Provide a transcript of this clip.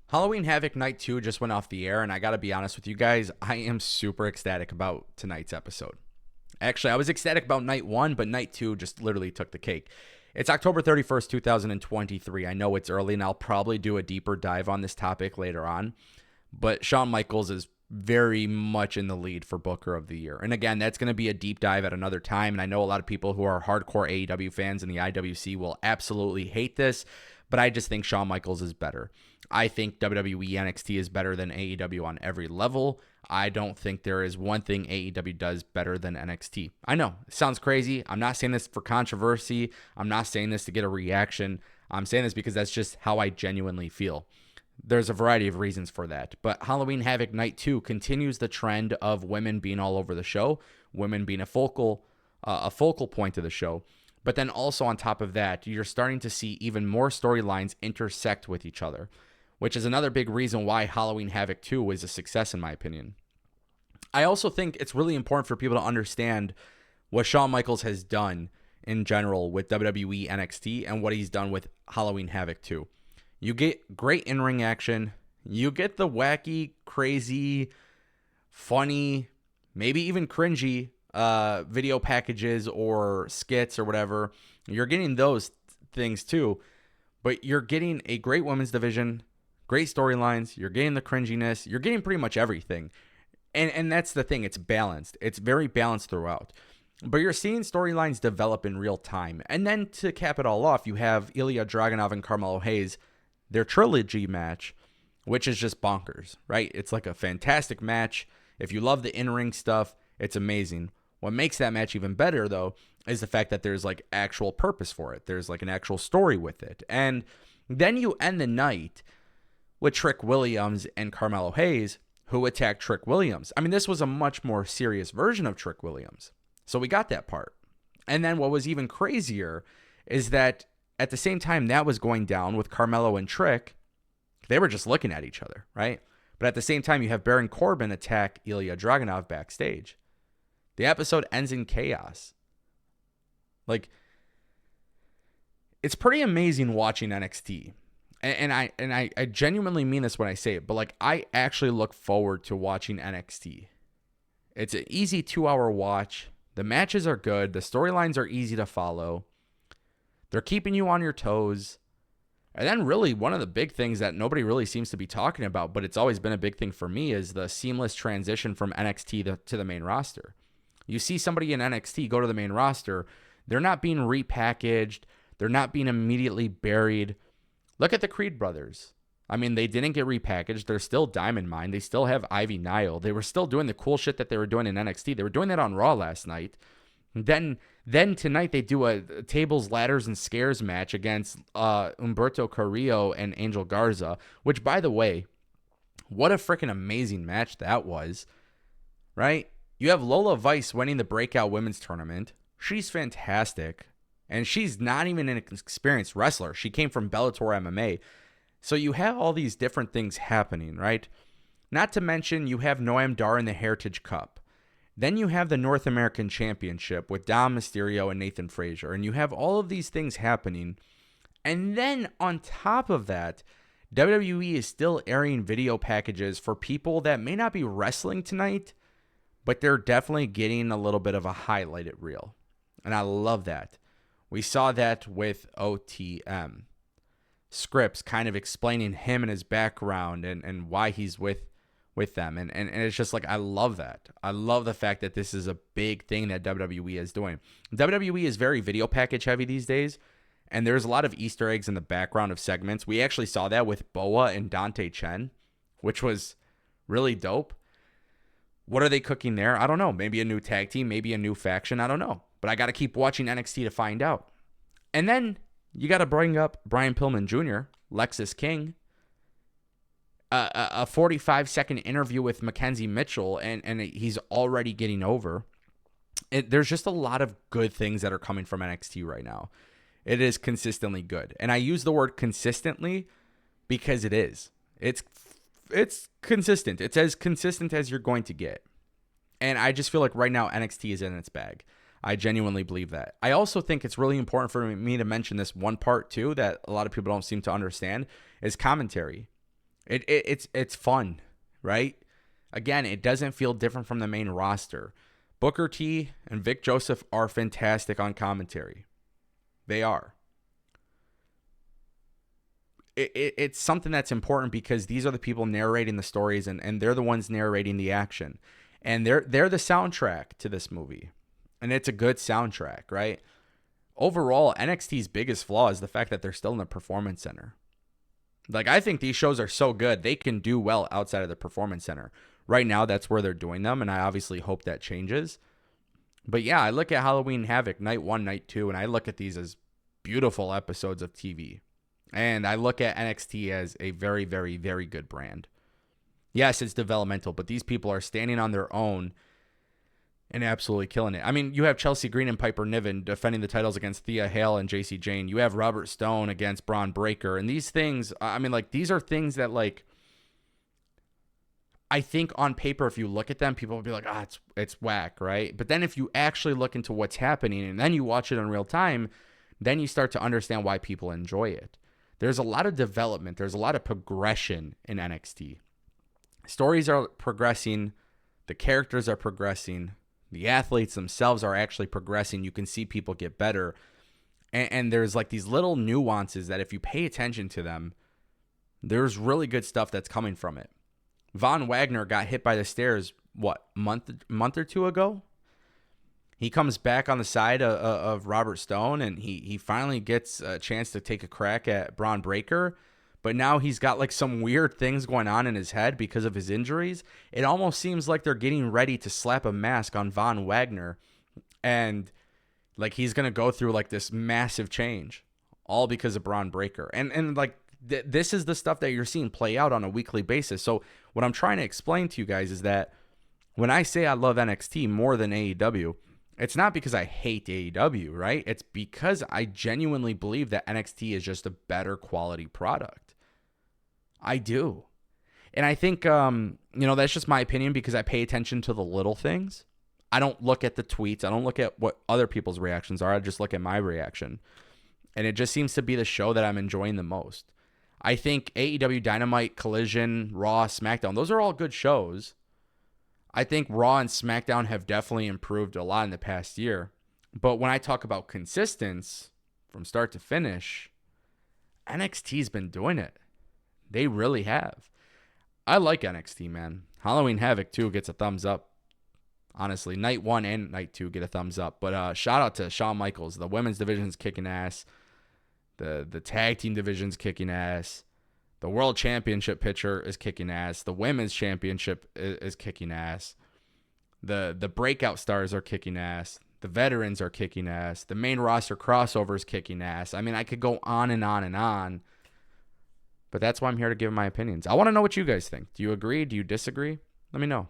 Halloween Havoc Night 2 just went off the air, and I gotta be honest with you guys, I am super ecstatic about tonight's episode. Actually, I was ecstatic about Night 1, but Night 2 just literally took the cake. It's October 31st, 2023. I know it's early, and I'll probably do a deeper dive on this topic later on, but Shawn Michaels is very much in the lead for Booker of the Year. And again, that's going to be a deep dive at another time, and I know a lot of people who are hardcore AEW fans in the IWC will absolutely hate this, but I just think Shawn Michaels is better. I think WWE NXT is better than AEW on every level. I don't think there is one thing AEW does better than NXT. I know, it sounds crazy. I'm not saying this for controversy. I'm not saying this to get a reaction. I'm saying this because that's just how I genuinely feel. There's a variety of reasons for that. But Halloween Havoc Night 2 continues the trend of women being all over the show, women being a focal point of the show. But then also on top of that, you're starting to see even more storylines intersect with each other, which is another big reason why Halloween Havoc 2 is a success in my opinion. I also think it's really important for people to understand what Shawn Michaels has done in general with WWE NXT and what he's done with Halloween Havoc 2. You get great in-ring action. You get the wacky, crazy, funny, maybe even cringy video packages or skits or whatever. You're getting those things too, but you're getting a great women's division, great storylines. You're getting the cringiness. You're getting pretty much everything. And that's the thing. It's balanced. It's very balanced throughout. But you're seeing storylines develop in real time. And then to cap it all off, you have Ilya Dragunov and Carmelo Hayes, their trilogy match, which is just bonkers, right? It's like a fantastic match. If you love the in-ring stuff, it's amazing. What makes that match even better, though, is the fact that there's like actual purpose for it. There's like an actual story with it. And then you end the night with Trick Williams and Carmelo Hayes, who attacked Trick Williams. I mean, this was a much more serious version of Trick Williams. So we got that part. And then what was even crazier is that at the same time that was going down with Carmelo and Trick, they were just looking at each other, right? But at the same time, you have Baron Corbin attack Ilya Dragunov backstage. The episode ends in chaos. Like, it's pretty amazing watching NXT. And I genuinely mean this when I say it, but like I actually look forward to watching NXT. It's an easy 2-hour watch. The matches are good. The storylines are easy to follow. They're keeping you on your toes. And then really one of the big things that nobody really seems to be talking about, but it's always been a big thing for me, is the seamless transition from NXT to the main roster. You see somebody in NXT go to the main roster, they're not being repackaged. They're not being immediately buried. Look at the Creed brothers. I mean, they didn't get repackaged. They're still Diamond Mine. They still have Ivy Nile. They were still doing the cool shit that they were doing in NXT. They were doing that on Raw last night. And then tonight they do a tables, ladders, and scares match against Humberto Carrillo and Angel Garza, which, by the way, what a freaking amazing match that was, right? You have Lola Vice winning the Breakout Women's Tournament. She's fantastic. And she's not even an experienced wrestler. She came from Bellator MMA. So you have all these different things happening, right? Not to mention you have Noam Dar in the Heritage Cup. Then you have the North American Championship with Dom Mysterio and Nathan Frazier. And you have all of these things happening. And then on top of that, WWE is still airing video packages for people that may not be wrestling tonight, but they're definitely getting a little bit of a highlighted reel. And I love that. We saw that with OTM. Scripps kind of explaining him and his background and why he's with them. And it's just like, I love that. I love the fact that this is a big thing that WWE is doing. WWE is very video package heavy these days. And there's a lot of Easter eggs in the background of segments. We actually saw that with Boa and Dante Chen, which was really dope. What are they cooking there? I don't know. Maybe a new tag team, maybe a new faction. I don't know. But I got to keep watching NXT to find out. And then you got to bring up Brian Pillman Jr., Lexus King, a 45-second interview with Mackenzie Mitchell, and he's already getting over. There's just a lot of good things that are coming from NXT right now. It is consistently good. And I use the word consistently because it is. It's consistent. It's as consistent as you're going to get. And I just feel like right now NXT is in its bag. I genuinely believe that. I also think it's really important for me to mention this one part too that a lot of people don't seem to understand is commentary. It's fun, right? Again, it doesn't feel different from the main roster. Booker T and Vic Joseph are fantastic on commentary. They are. It's something that's important because these are the people narrating the stories, and they're the ones narrating the action. And they're the soundtrack to this movie. And it's a good soundtrack, right? Overall, NXT's biggest flaw is the fact that they're still in the Performance Center. Like, I think these shows are so good, they can do well outside of the Performance Center. Right now, that's where they're doing them, and I obviously hope that changes. But yeah, I look at Halloween Havoc, night 1, night 2, and I look at these as beautiful episodes of TV. And I look at NXT as a very, very, very good brand. Yes, it's developmental, but these people are standing on their own and absolutely killing it. I mean, you have Chelsea Green and Piper Niven defending the titles against Thea Hale and JC Jane. You have Robert Stone against Braun Breaker. And these things, I mean, like, these are things that, like, I think on paper, if you look at them, people will be like, it's whack, right? But then if you actually look into what's happening and then you watch it in real time, then you start to understand why people enjoy it. There's a lot of development. There's a lot of progression in NXT. Stories are progressing. The characters are progressing. The athletes themselves are actually progressing. You can see people get better. And there's like these little nuances that if you pay attention to them, there's really good stuff that's coming from it. Von Wagner got hit by the stairs, month or two ago? He comes back on the side of Robert Stone, and he finally gets a chance to take a crack at Braun Breaker. But now he's got like some weird things going on in his head because of his injuries. It almost seems like they're getting ready to slap a mask on Von Wagner. And like he's going to go through like this massive change. All because of Braun Breaker. And like this is the stuff that you're seeing play out on a weekly basis. So what I'm trying to explain to you guys is that when I say I love NXT more than AEW, it's not because I hate AEW, right? It's because I genuinely believe that NXT is just a better quality product. I do. And I think, that's just my opinion because I pay attention to the little things. I don't look at the tweets. I don't look at what other people's reactions are. I just look at my reaction. And it just seems to be the show that I'm enjoying the most. I think AEW Dynamite, Collision, Raw, SmackDown, those are all good shows. I think Raw and SmackDown have definitely improved a lot in the past year. But when I talk about consistency from start to finish, NXT's been doing it. They really have. I like NXT, man. Halloween Havoc 2 gets a thumbs up. Honestly, night 1 and night 2 get a thumbs up. But shout out to Shawn Michaels. The women's division's kicking ass. The tag team division's kicking ass. The world championship picture is kicking ass. The women's championship is kicking ass. The breakout stars are kicking ass. The veterans are kicking ass. The main roster crossover is kicking ass. I mean, I could go on and on and on. But that's why I'm here to give my opinions. I want to know what you guys think. Do you agree? Do you disagree? Let me know.